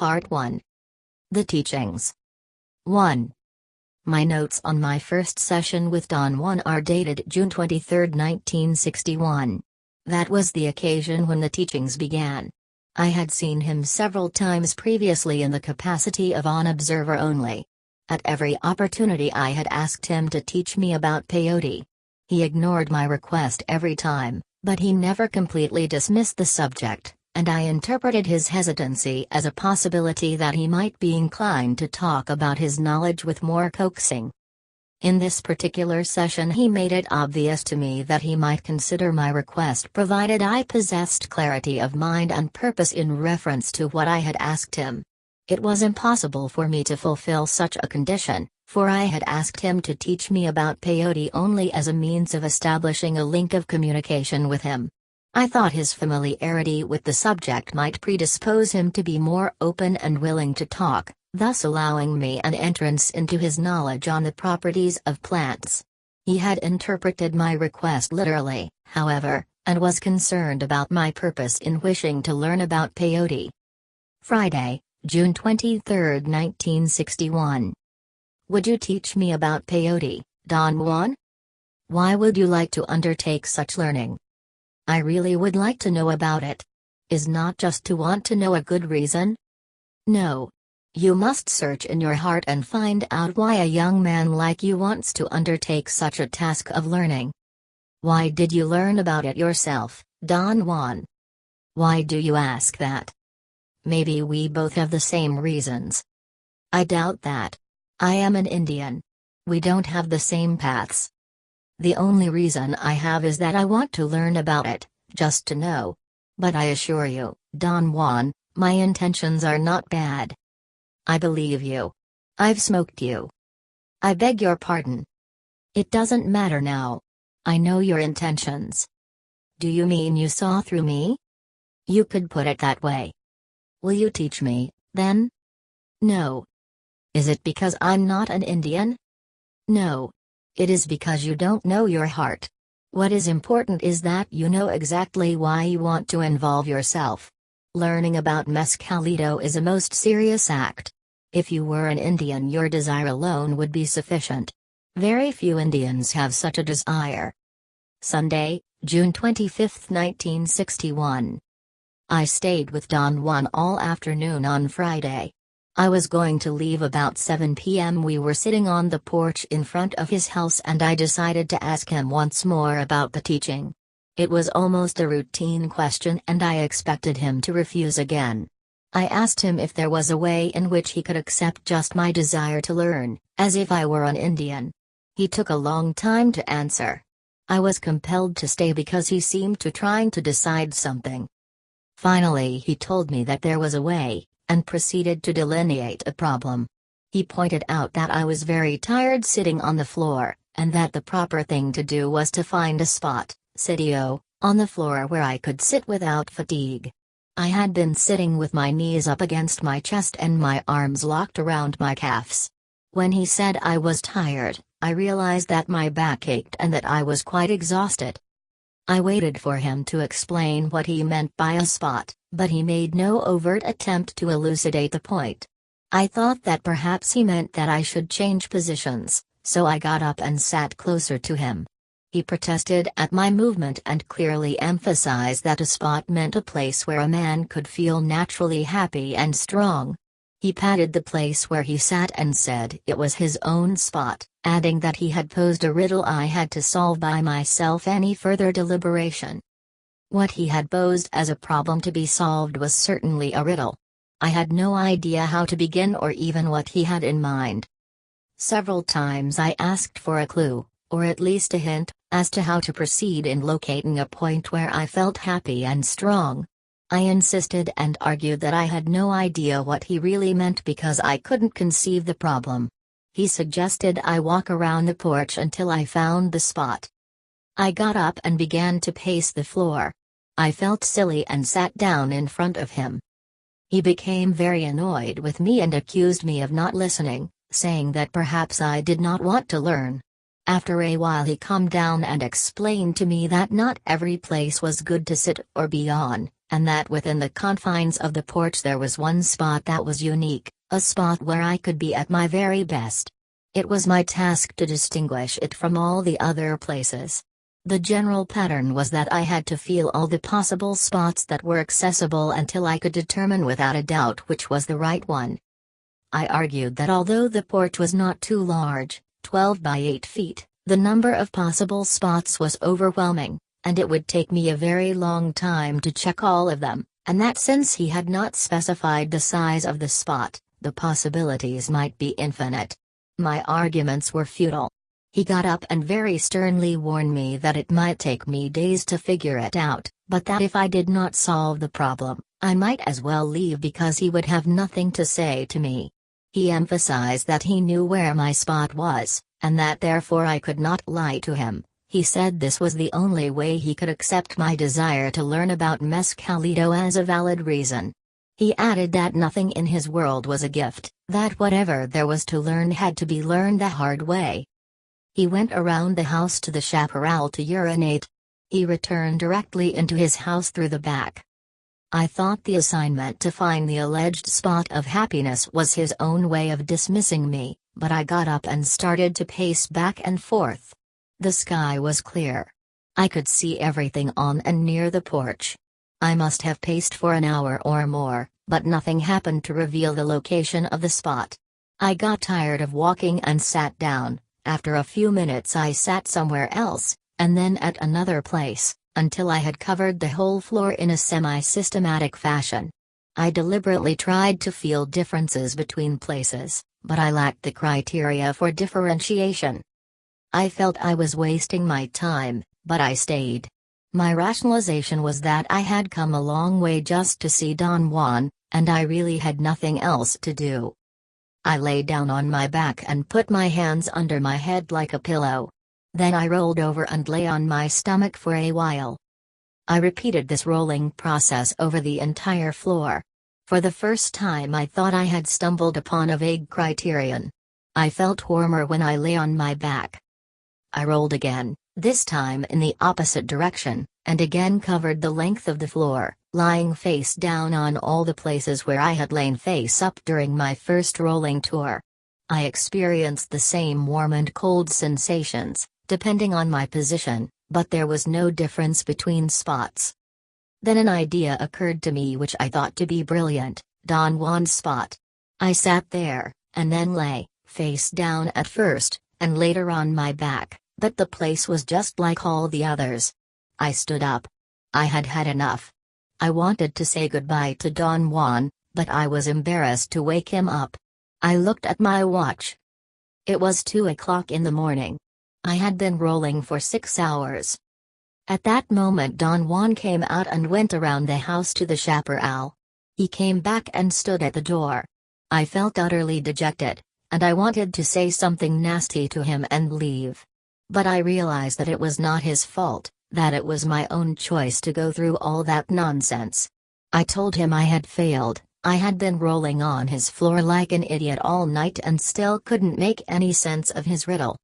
Part 1. The Teachings. 1. My notes on my first session with Don Juan are dated June 23, 1961. That was the occasion when the teachings began. I had seen him several times previously in the capacity of an observer only. At every opportunity I had asked him to teach me about peyote. He ignored my request every time, but he never completely dismissed the subject, and I interpreted his hesitancy as a possibility that he might be inclined to talk about his knowledge with more coaxing. In this particular session he made it obvious to me that he might consider my request provided I possessed clarity of mind and purpose in reference to what I had asked him. It was impossible for me to fulfill such a condition, for I had asked him to teach me about peyote only as a means of establishing a link of communication with him. I thought his familiarity with the subject might predispose him to be more open and willing to talk, thus allowing me an entrance into his knowledge on the properties of plants. He had interpreted my request literally, however, and was concerned about my purpose in wishing to learn about peyote. Friday, June 23, 1961. Would you teach me about peyote, Don Juan? Why would you like to undertake such learning? I really would like to know about it. Is not just to want to know a good reason? No. You must search in your heart and find out why a young man like you wants to undertake such a task of learning. Why did you learn about it yourself, Don Juan? Why do you ask that? Maybe we both have the same reasons. I doubt that. I am an Indian. We don't have the same paths. The only reason I have is that I want to learn about it, just to know. But I assure you, Don Juan, my intentions are not bad. I believe you. I've smoked you. I beg your pardon. It doesn't matter now. I know your intentions. Do you mean you saw through me? You could put it that way. Will you teach me, then? No. Is it because I'm not an Indian? No. It is because you don't know your heart. What is important is that you know exactly why you want to involve yourself. Learning about Mescalito is a most serious act. If you were an Indian, your desire alone would be sufficient. Very few Indians have such a desire. Sunday, June 25, 1961. I stayed with Don Juan all afternoon on Friday. I was going to leave about 7 p.m. We were sitting on the porch in front of his house and I decided to ask him once more about the teaching. It was almost a routine question and I expected him to refuse again. I asked him if there was a way in which he could accept just my desire to learn, as if I were an Indian. He took a long time to answer. I was compelled to stay because he seemed to trying to decide something. Finally he told me that there was a way, and proceeded to delineate a problem. He pointed out that I was very tired sitting on the floor, and that the proper thing to do was to find a spot, sitio, on the floor where I could sit without fatigue. I had been sitting with my knees up against my chest and my arms locked around my calves. When he said I was tired, I realized that my back ached and that I was quite exhausted. I waited for him to explain what he meant by a spot, but he made no overt attempt to elucidate the point. I thought that perhaps he meant that I should change positions, so I got up and sat closer to him. He protested at my movement and clearly emphasized that a spot meant a place where a man could feel naturally happy and strong. He patted the place where he sat and said it was his own spot, adding that he had posed a riddle I had to solve by myself. Any further deliberation? What he had posed as a problem to be solved was certainly a riddle. I had no idea how to begin or even what he had in mind. Several times I asked for a clue, or at least a hint, as to how to proceed in locating a point where I felt happy and strong. I insisted and argued that I had no idea what he really meant because I couldn't conceive the problem. He suggested I walk around the porch until I found the spot. I got up and began to pace the floor. I felt silly and sat down in front of him. He became very annoyed with me and accused me of not listening, saying that perhaps I did not want to learn. After a while he calmed down and explained to me that not every place was good to sit or be on, and that within the confines of the porch there was one spot that was unique, a spot where I could be at my very best. It was my task to distinguish it from all the other places. The general pattern was that I had to feel all the possible spots that were accessible until I could determine without a doubt which was the right one. I argued that although the porch was not too large, 12 by 8 feet, the number of possible spots was overwhelming, and it would take me a very long time to check all of them, and that since he had not specified the size of the spot, the possibilities might be infinite. My arguments were futile. He got up and very sternly warned me that it might take me days to figure it out, but that if I did not solve the problem, I might as well leave because he would have nothing to say to me. He emphasized that he knew where my spot was, and that therefore I could not lie to him. He said this was the only way he could accept my desire to learn about Mescalito as a valid reason. He added that nothing in his world was a gift, that whatever there was to learn had to be learned the hard way. He went around the house to the chaparral to urinate. He returned directly into his house through the back. I thought the assignment to find the alleged spot of happiness was his own way of dismissing me, but I got up and started to pace back and forth. The sky was clear. I could see everything on and near the porch. I must have paced for an hour or more, but nothing happened to reveal the location of the spot. I got tired of walking and sat down. After a few minutes I sat somewhere else, and then at another place, until I had covered the whole floor in a semi-systematic fashion. I deliberately tried to feel differences between places, but I lacked the criteria for differentiation. I felt I was wasting my time, but I stayed. My rationalization was that I had come a long way just to see Don Juan, and I really had nothing else to do. I lay down on my back and put my hands under my head like a pillow. Then I rolled over and lay on my stomach for a while. I repeated this rolling process over the entire floor. For the first time I thought I had stumbled upon a vague criterion. I felt warmer when I lay on my back. I rolled again, this time in the opposite direction, and again covered the length of the floor, lying face down on all the places where I had lain face up during my first rolling tour. I experienced the same warm and cold sensations, depending on my position, but there was no difference between spots. Then an idea occurred to me which I thought to be brilliant: Don Juan's spot. I sat there, and then lay, face down at first, and later on my back, but the place was just like all the others. I stood up. I had had enough. I wanted to say goodbye to Don Juan, but I was embarrassed to wake him up. I looked at my watch. It was 2 o'clock in the morning. I had been rolling for 6 hours. At that moment Don Juan came out and went around the house to the chaparral. He came back and stood at the door. I felt utterly dejected, and I wanted to say something nasty to him and leave. But I realized that it was not his fault, that it was my own choice to go through all that nonsense. I told him I had failed. I had been rolling on his floor like an idiot all night and still couldn't make any sense of his riddle.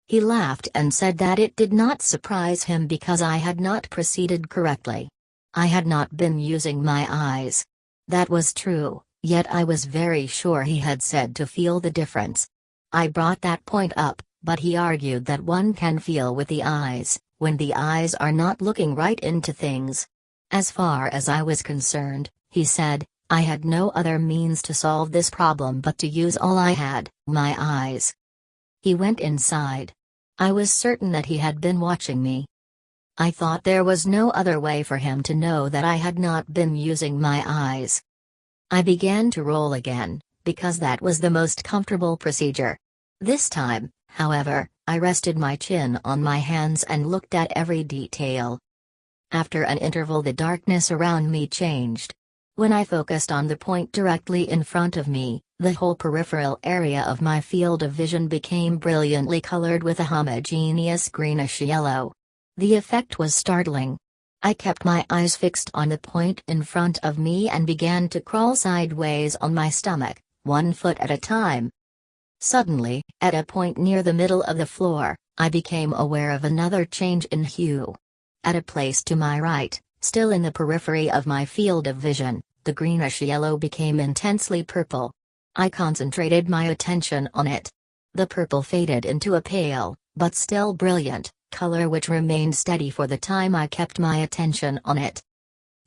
He laughed and said that it did not surprise him because I had not proceeded correctly. I had not been using my eyes. That was true, yet I was very sure he had said to feel the difference. I brought that point up, but he argued that one can feel with the eyes, when the eyes are not looking right into things. As far as I was concerned, he said, I had no other means to solve this problem but to use all I had, my eyes. He went inside. I was certain that he had been watching me. I thought there was no other way for him to know that I had not been using my eyes. I began to roll again, because that was the most comfortable procedure. This time, however, I rested my chin on my hands and looked at every detail. After an interval the darkness around me changed. When I focused on the point directly in front of me, the whole peripheral area of my field of vision became brilliantly colored with a homogeneous greenish yellow. The effect was startling. I kept my eyes fixed on the point in front of me and began to crawl sideways on my stomach, 1 foot at a time. Suddenly, at a point near the middle of the floor, I became aware of another change in hue. At a place to my right, Still in the periphery of my field of vision, the greenish yellow became intensely purple. I concentrated my attention on it. The purple faded into a pale, but still brilliant, color which remained steady for the time I kept my attention on it.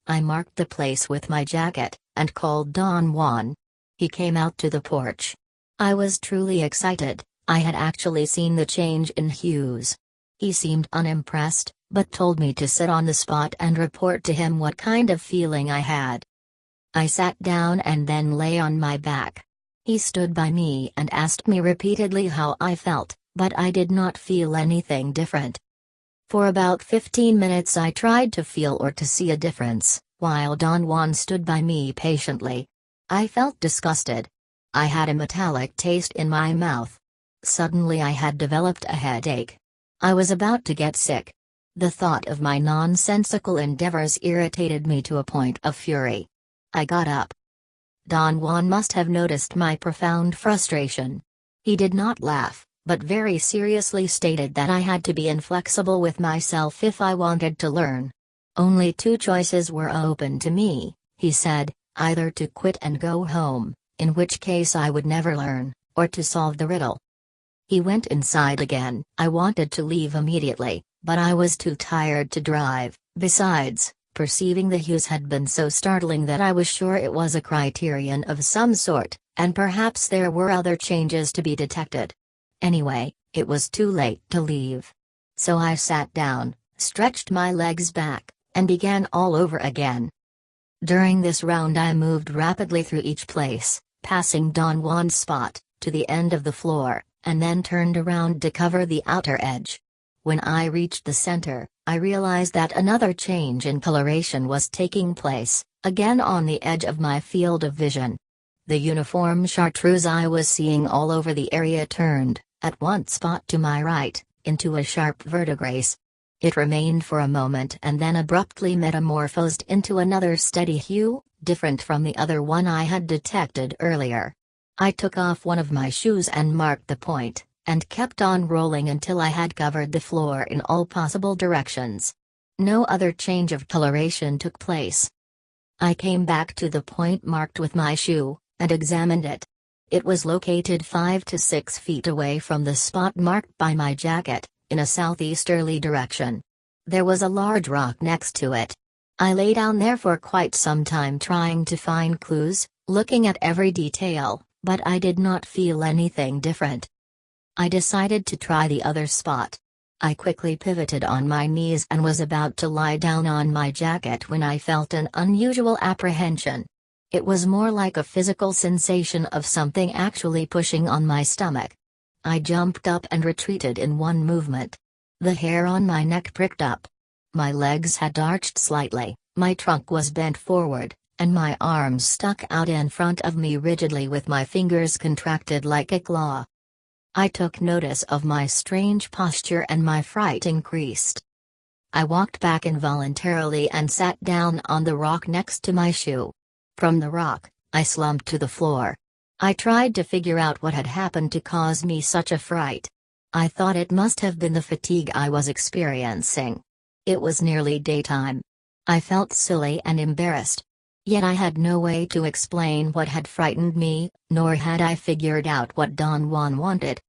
I marked the place with my jacket, and called Don Juan. He came out to the porch. I was truly excited. I had actually seen the change in hues. He seemed unimpressed, but told me to sit on the spot and report to him what kind of feeling I had. I sat down and then lay on my back. He stood by me and asked me repeatedly how I felt, but I did not feel anything different. For about 15 minutes I tried to feel or to see a difference, while Don Juan stood by me patiently. I felt disgusted. I had a metallic taste in my mouth. Suddenly I had developed a headache. I was about to get sick. The thought of my nonsensical endeavors irritated me to a point of fury. I got up. Don Juan must have noticed my profound frustration. He did not laugh, but very seriously stated that I had to be inflexible with myself if I wanted to learn. Only two choices were open to me, he said, either to quit and go home, in which case I would never learn, or to solve the riddle. He went inside again. I wanted to leave immediately, but I was too tired to drive. Besides, perceiving the hues had been so startling that I was sure it was a criterion of some sort, and perhaps there were other changes to be detected. Anyway, it was too late to leave. So I sat down, stretched my legs back, and began all over again. During this round I moved rapidly through each place, passing Don Juan's spot, to the end of the floor, and then turned around to cover the outer edge. When I reached the center, I realized that another change in coloration was taking place, again on the edge of my field of vision. The uniform chartreuse I was seeing all over the area turned, at one spot to my right, into a sharp verdigris. It remained for a moment and then abruptly metamorphosed into another steady hue, different from the other one I had detected earlier. I took off one of my shoes and marked the point, and kept on rolling until I had covered the floor in all possible directions. No other change of coloration took place. I came back to the point marked with my shoe, and examined it. It was located 5 to 6 feet away from the spot marked by my jacket, in a southeasterly direction. There was a large rock next to it. I lay down there for quite some time trying to find clues, looking at every detail, but I did not feel anything different. I decided to try the other spot. I quickly pivoted on my knees and was about to lie down on my jacket when I felt an unusual apprehension. It was more like a physical sensation of something actually pushing on my stomach. I jumped up and retreated in one movement. The hair on my neck pricked up. My legs had arched slightly, my trunk was bent forward, and my arms stuck out in front of me rigidly with my fingers contracted like a claw. I took notice of my strange posture and my fright increased. I walked back involuntarily and sat down on the rock next to my shoe. From the rock, I slumped to the floor. I tried to figure out what had happened to cause me such a fright. I thought it must have been the fatigue I was experiencing. It was nearly daytime. I felt silly and embarrassed. Yet I had no way to explain what had frightened me, nor had I figured out what Don Juan wanted.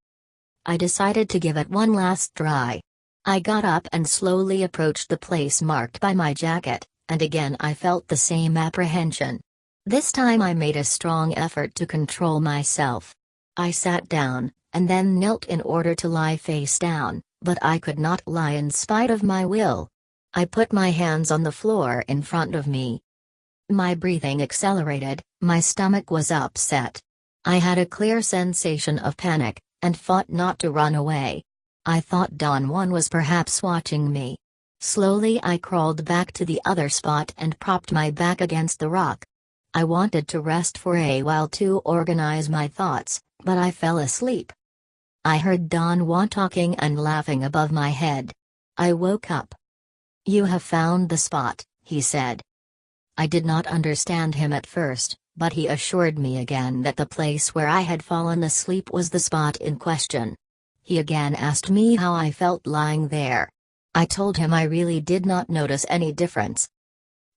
I decided to give it one last try. I got up and slowly approached the place marked by my jacket, and again I felt the same apprehension. This time I made a strong effort to control myself. I sat down, and then knelt in order to lie face down, but I could not lie in spite of my will. I put my hands on the floor in front of me. My breathing accelerated, my stomach was upset. I had a clear sensation of panic, and fought not to run away. I thought Don Juan was perhaps watching me. Slowly I crawled back to the other spot and propped my back against the rock. I wanted to rest for a while to organize my thoughts, but I fell asleep. I heard Don Juan talking and laughing above my head. I woke up. "You have found the spot," he said. I did not understand him at first, but he assured me again that the place where I had fallen asleep was the spot in question. He again asked me how I felt lying there. I told him I really did not notice any difference.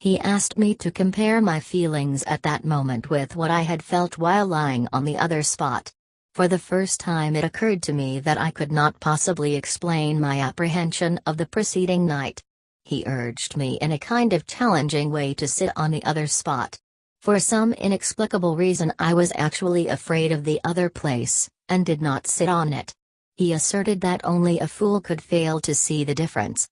He asked me to compare my feelings at that moment with what I had felt while lying on the other spot. For the first time it occurred to me that I could not possibly explain my apprehension of the preceding night. He urged me in a kind of challenging way to sit on the other spot. For some inexplicable reason I was actually afraid of the other place, and did not sit on it. He asserted that only a fool could fail to see the difference.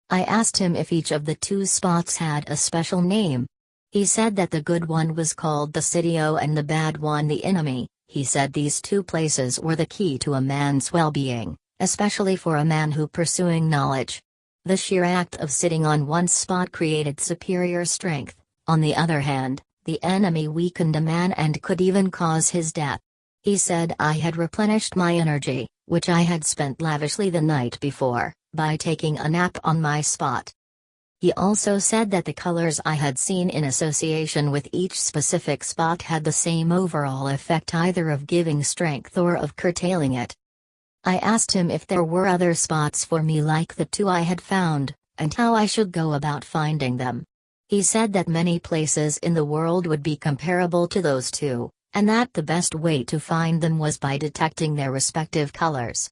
I asked him if each of the two spots had a special name. He said that the good one was called the Sitio and the bad one the enemy. He said these two places were the key to a man's well-being, especially for a man who pursuing knowledge. The sheer act of sitting on one spot created superior strength. On the other hand, the enemy weakened a man and could even cause his death. He said I had replenished my energy, which I had spent lavishly the night before, by taking a nap on my spot. He also said that the colors I had seen in association with each specific spot had the same overall effect, either of giving strength or of curtailing it. I asked him if there were other spots for me like the two I had found, and how I should go about finding them. He said that many places in the world would be comparable to those two, and that the best way to find them was by detecting their respective colors.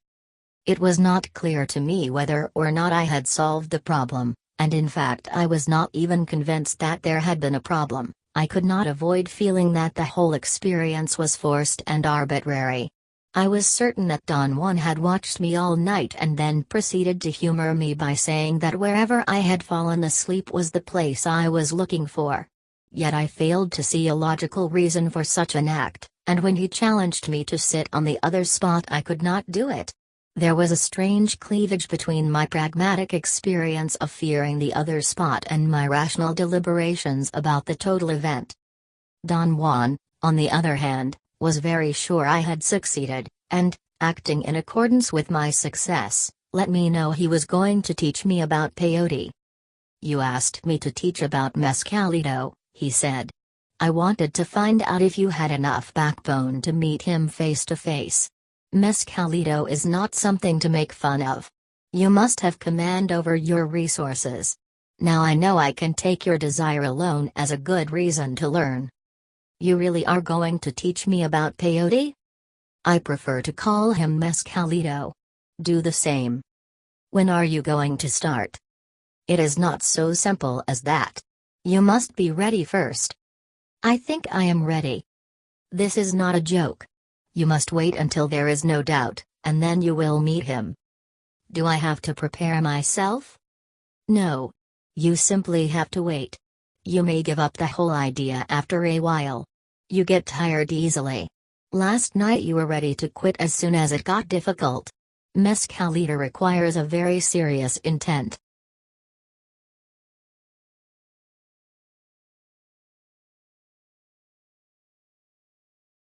It was not clear to me whether or not I had solved the problem, and in fact I was not even convinced that there had been a problem. I could not avoid feeling that the whole experience was forced and arbitrary. I was certain that Don Juan had watched me all night and then proceeded to humor me by saying that wherever I had fallen asleep was the place I was looking for. Yet I failed to see a logical reason for such an act, and when he challenged me to sit on the other spot I could not do it. There was a strange cleavage between my pragmatic experience of fearing the other spot and my rational deliberations about the total event. Don Juan, on the other hand, was very sure I had succeeded, and, acting in accordance with my success, let me know he was going to teach me about peyote. You asked me to teach about Mescalito, he said. I wanted to find out if you had enough backbone to meet him face to face. Mescalito is not something to make fun of. You must have command over your resources. Now I know I can take your desire alone as a good reason to learn. You really are going to teach me about peyote? I prefer to call him Mescalito. Do the same. When are you going to start? It is not so simple as that. You must be ready first. I think I am ready. This is not a joke. You must wait until there is no doubt, and then you will meet him. Do I have to prepare myself? No. You simply have to wait. You may give up the whole idea after a while. You get tired easily. Last night you were ready to quit as soon as it got difficult. Mescalito requires a very serious intent,